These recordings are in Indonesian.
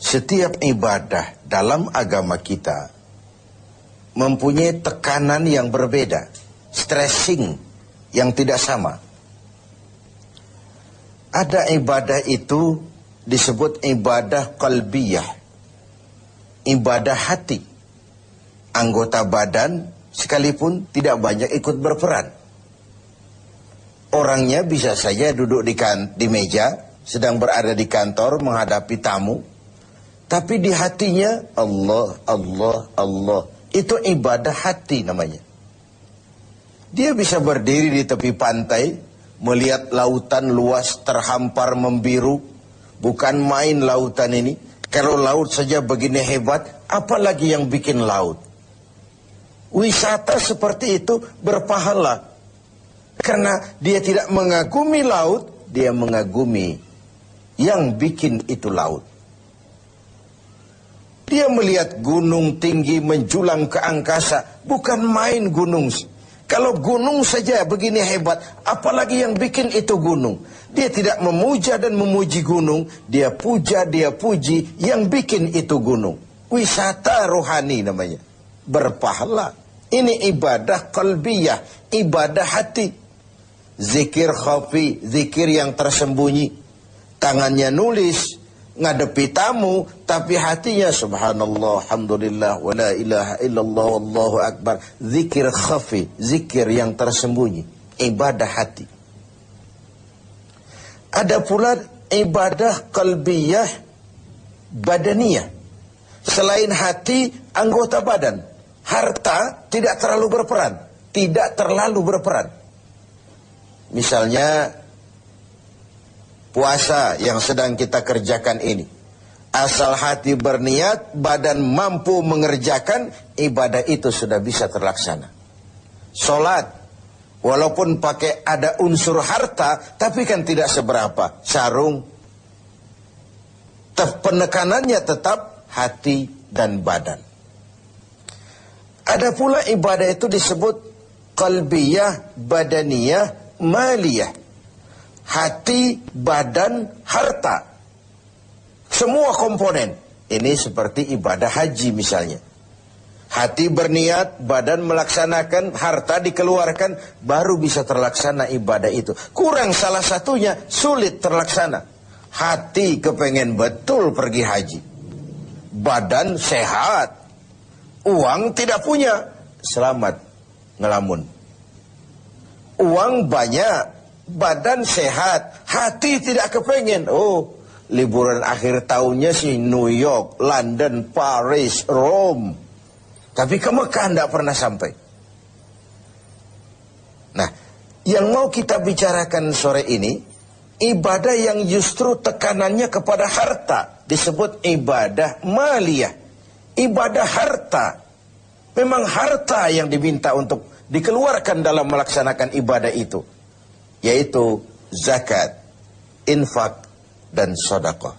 setiap ibadah dalam agama kita mempunyai tekanan yang berbeda, stressing yang tidak sama. Ada ibadah itu disebut ibadah qalbiyah, ibadah hati. Anggota badan sekalipun tidak banyak ikut berperan. Orangnya bisa saja duduk di meja, sedang berada di kantor menghadapi tamu, tapi di hatinya Allah, Allah, Allah. Itu ibadah hati namanya. Dia bisa berdiri di tepi pantai, melihat lautan luas terhampar membiru. Bukan main lautan ini. Kalau laut saja begini hebat, apalagi yang bikin laut. Wisata seperti itu berpahala. Karena dia tidak mengagumi laut, dia mengagumi yang bikin itu laut. Dia melihat gunung tinggi menjulang ke angkasa. Bukan main gunung. Kalau gunung saja begini hebat, apalagi yang bikin itu gunung. Dia tidak memuja dan memuji gunung. Dia puja, dia puji yang bikin itu gunung. Wisata rohani namanya. Berpahala. Ini ibadah qalbiyah, ibadah hati. Zikir khafi, zikir yang tersembunyi. Tangannya nulis, ngadepi tamu, tapi hatinya subhanallah, alhamdulillah, wa la ilaha illallah, wallahu akbar. Zikir khafi, zikir yang tersembunyi, ibadah hati. Ada pula ibadah qalbiyah badaniyah. Selain hati, anggota badan. Harta tidak terlalu berperan. Tidak terlalu berperan. Misalnya puasa yang sedang kita kerjakan ini. Asal hati berniat, badan mampu mengerjakan, ibadah itu sudah bisa terlaksana. Sholat, walaupun pakai ada unsur harta, tapi kan tidak seberapa. Sarung, penekanannya tetap hati dan badan. Ada pula ibadah itu disebut qalbiyah, badaniyah, maliyah. Hati, badan, harta. Semua komponen. Ini seperti ibadah haji misalnya. Hati berniat, badan melaksanakan, harta dikeluarkan, baru bisa terlaksana ibadah itu. Kurang salah satunya, sulit terlaksana. Hati kepengen betul pergi haji. Badan sehat. Uang tidak punya. Selamat ngelamun. Uang banyak. Badan sehat. Hati tidak kepengen. Oh, liburan akhir tahunnya sih New York, London, Paris, Rome. Tapi ke Mekah tidak pernah sampai. Nah, yang mau kita bicarakan sore ini, ibadah yang justru tekanannya kepada harta, disebut ibadah maliyah. Ibadah harta. Memang harta yang diminta untuk dikeluarkan dalam melaksanakan ibadah itu. Yaitu zakat, infak, dan sedekah.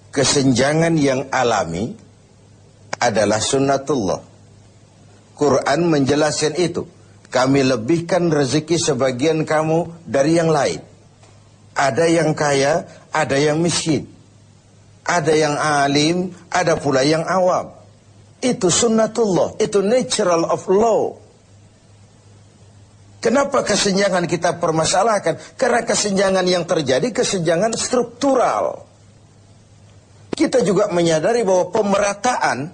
Kesenjangan yang alami adalah sunnatullah. Quran menjelaskan itu. Kami lebihkan rezeki sebagian kamu dari yang lain. Ada yang kaya, ada yang miskin. Ada yang alim, ada pula yang awam. Itu sunnatullah, itu natural of law. Kenapa kesenjangan kita permasalahkan? Karena kesenjangan yang terjadi, kesenjangan struktural. Kita juga menyadari bahwa pemerataan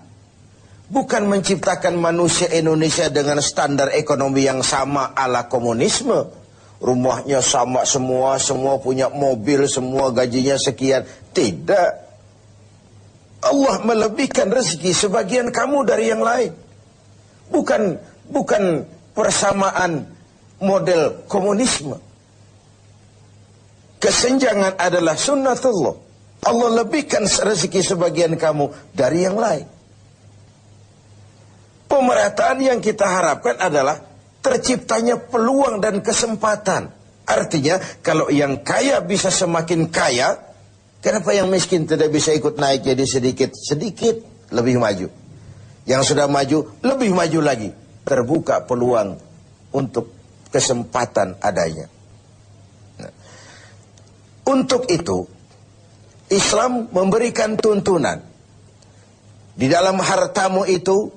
bukan menciptakan manusia Indonesia dengan standar ekonomi yang sama ala komunisme. Rumahnya sama semua, semua punya mobil, semua gajinya sekian. Tidak. Allah melebihkan rezeki sebagian kamu dari yang lain. Bukan persamaan model komunisme. Kesenjangan adalah sunnatullah. Allah lebihkan rezeki sebagian kamu dari yang lain. Pemerataan yang kita harapkan adalah terciptanya peluang dan kesempatan. Artinya kalau yang kaya bisa semakin kaya, kenapa yang miskin tidak bisa ikut naik jadi sedikit lebih maju? Yang sudah maju lebih maju lagi. Terbuka peluang untuk kesempatan adanya. Nah, untuk itu Islam memberikan tuntunan. Di dalam hartamu itu,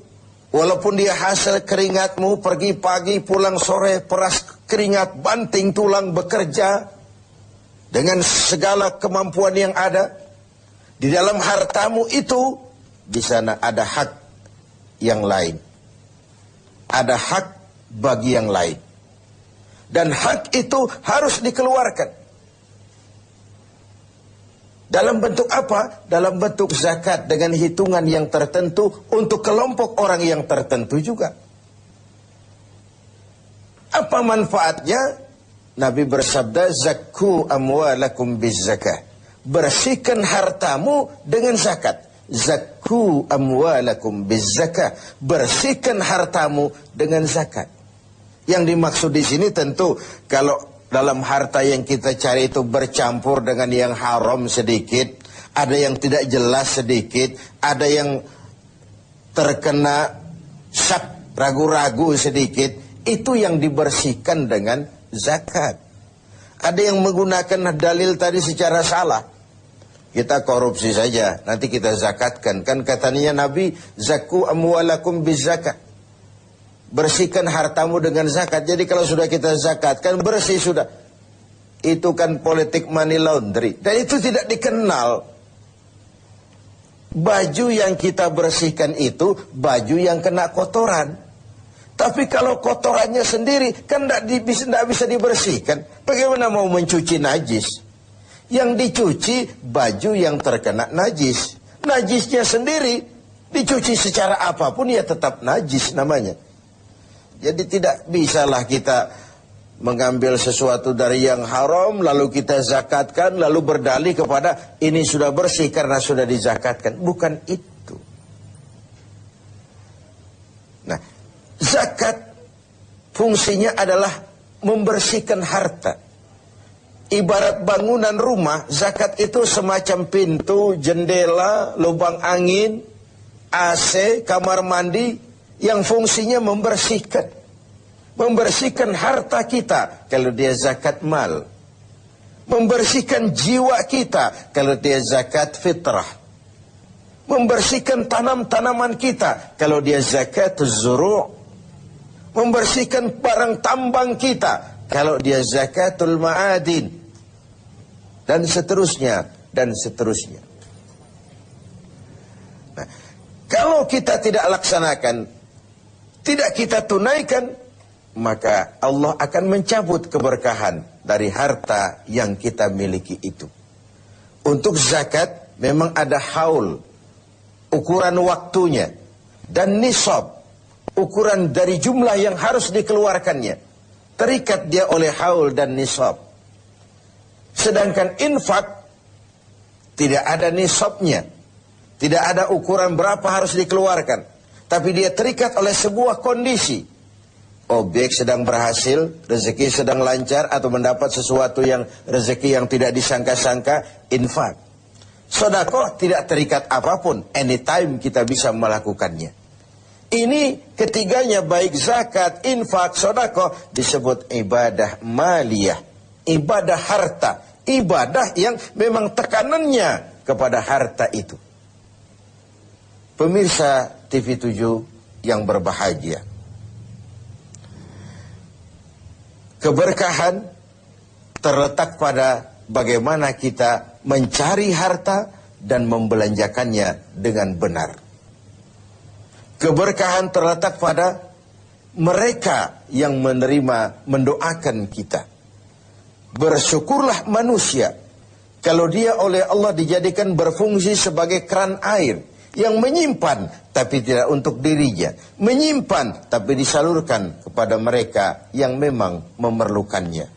walaupun dia hasil keringatmu, pergi pagi, pulang sore, peras keringat, banting tulang, bekerja dengan segala kemampuan yang ada. Di dalam hartamu itu, di sana ada hak yang lain. Ada hak bagi yang lain. Dan hak itu harus dikeluarkan. Dalam bentuk apa? Dalam bentuk zakat dengan hitungan yang tertentu untuk kelompok orang yang tertentu juga. Apa manfaatnya? Nabi bersabda, "Zakku amwalakum bizzakah." Bersihkan hartamu dengan zakat. Zakku amwalakum bizzakah. Bersihkan hartamu dengan zakat. Yang dimaksud di sini tentu kalau dalam harta yang kita cari itu bercampur dengan yang haram sedikit, ada yang tidak jelas sedikit, ada yang terkena syak, ragu-ragu sedikit, itu yang dibersihkan dengan zakat. Ada yang menggunakan dalil tadi secara salah. Kita korupsi saja, nanti kita zakatkan. Kan katanya Nabi, "Zakku amwalakum bizzakah." Bersihkan hartamu dengan zakat. Jadi kalau sudah kita zakatkan, bersih sudah. Itu kan politik money laundry. Dan itu tidak dikenal. Baju yang kita bersihkan itu, baju yang kena kotoran. Tapi kalau kotorannya sendiri, kan tidak bisa dibersihkan. Bagaimana mau mencuci najis? Yang dicuci baju yang terkena najis. Najisnya sendiri dicuci secara apapun ya tetap najis namanya. Jadi tidak bisalah kita mengambil sesuatu dari yang haram lalu kita zakatkan lalu berdalih kepada ini sudah bersih karena sudah dizakatkan. Bukan itu. Nah, zakat fungsinya adalah membersihkan harta. Ibarat bangunan rumah, zakat itu semacam pintu, jendela, lubang angin, AC, kamar mandi, yang fungsinya membersihkan. Membersihkan harta kita, kalau dia zakat mal. Membersihkan jiwa kita, kalau dia zakat fitrah. Membersihkan tanam-tanaman kita, kalau dia zakat zuru'. Membersihkan barang tambang kita, kalau dia zakatul ma'adin. Dan seterusnya, dan seterusnya. Nah, kalau kita tidak laksanakan, tidak kita tunaikan, maka Allah akan mencabut keberkahan dari harta yang kita miliki itu. Untuk zakat, memang ada haul, ukuran waktunya, dan nisab, ukuran dari jumlah yang harus dikeluarkannya. Terikat dia oleh haul dan nisab. Sedangkan infak tidak ada nisabnya. Tidak ada ukuran berapa harus dikeluarkan. Tapi dia terikat oleh sebuah kondisi. Objek sedang berhasil, rezeki sedang lancar, atau mendapat sesuatu yang rezeki yang tidak disangka-sangka, infak. Sedekah tidak terikat apapun, anytime kita bisa melakukannya. Ini ketiganya baik zakat, infak, sedekah disebut ibadah maliyah, ibadah harta, ibadah yang memang tekanannya kepada harta itu. Pemirsa TV 7 yang berbahagia, keberkahan terletak pada bagaimana kita mencari harta dan membelanjakannya dengan benar. Keberkahan terletak pada mereka yang menerima, mendoakan kita. Bersyukurlah manusia kalau dia oleh Allah dijadikan berfungsi sebagai keran air yang menyimpan tapi tidak untuk dirinya, menyimpan tapi disalurkan kepada mereka yang memang memerlukannya.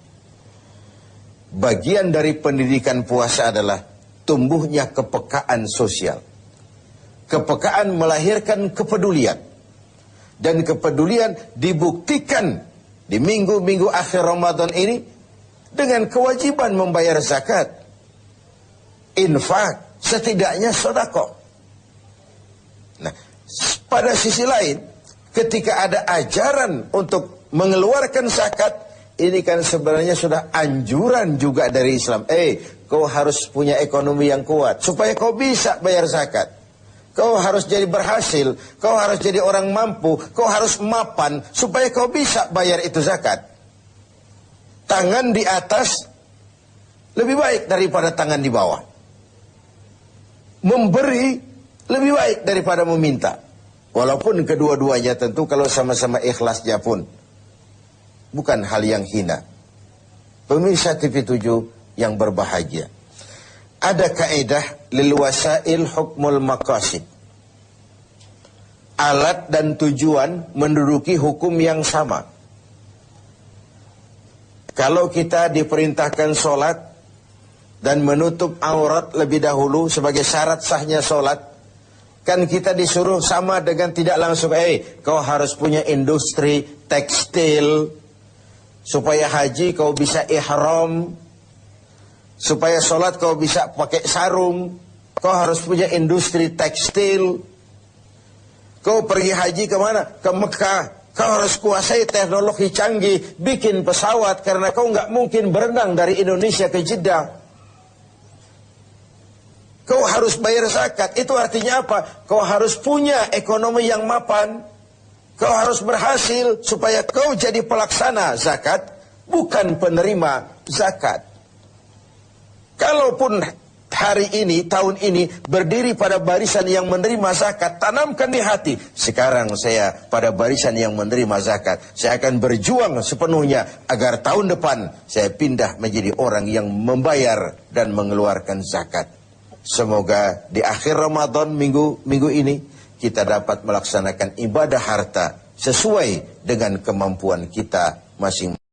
Bagian dari pendidikan puasa adalah tumbuhnya kepekaan sosial. Kepekaan melahirkan kepedulian. Dan kepedulian dibuktikan di minggu-minggu akhir Ramadan ini dengan kewajiban membayar zakat, infak, setidaknya sedekah. Nah, pada sisi lain, ketika ada ajaran untuk mengeluarkan zakat, ini kan sebenarnya sudah anjuran juga dari Islam. kau harus punya ekonomi yang kuat supaya kau bisa bayar zakat. Kau harus jadi berhasil, kau harus jadi orang mampu, kau harus mapan supaya kau bisa bayar itu zakat. Tangan di atas lebih baik daripada tangan di bawah. Memberi lebih baik daripada meminta. Walaupun kedua-duanya tentu kalau sama-sama ikhlasnya pun bukan hal yang hina. Pemirsa TV7 yang berbahagia. Ada kaidah lil wasail hukmul maqasid. Alat dan tujuan menduduki hukum yang sama. Kalau kita diperintahkan sholat dan menutup aurat lebih dahulu sebagai syarat sahnya sholat, kan kita disuruh sama dengan tidak langsung, kau harus punya industri tekstil, supaya haji kau bisa ihram, supaya sholat kau bisa pakai sarung, kau harus punya industri tekstil. Kau pergi haji kemana? Ke Mekah. Kau harus kuasai teknologi canggih, bikin pesawat, karena kau nggak mungkin berenang dari Indonesia ke Jeddah. Kau harus bayar zakat. Itu artinya apa? Kau harus punya ekonomi yang mapan. Kau harus berhasil supaya kau jadi pelaksana zakat, bukan penerima zakat. Kalaupun hari ini, tahun ini berdiri pada barisan yang menerima zakat, tanamkan di hati, sekarang saya pada barisan yang menerima zakat. Saya akan berjuang sepenuhnya agar tahun depan saya pindah menjadi orang yang membayar dan mengeluarkan zakat. Semoga di akhir Ramadan minggu ini kita dapat melaksanakan ibadah harta sesuai dengan kemampuan kita masing-masing.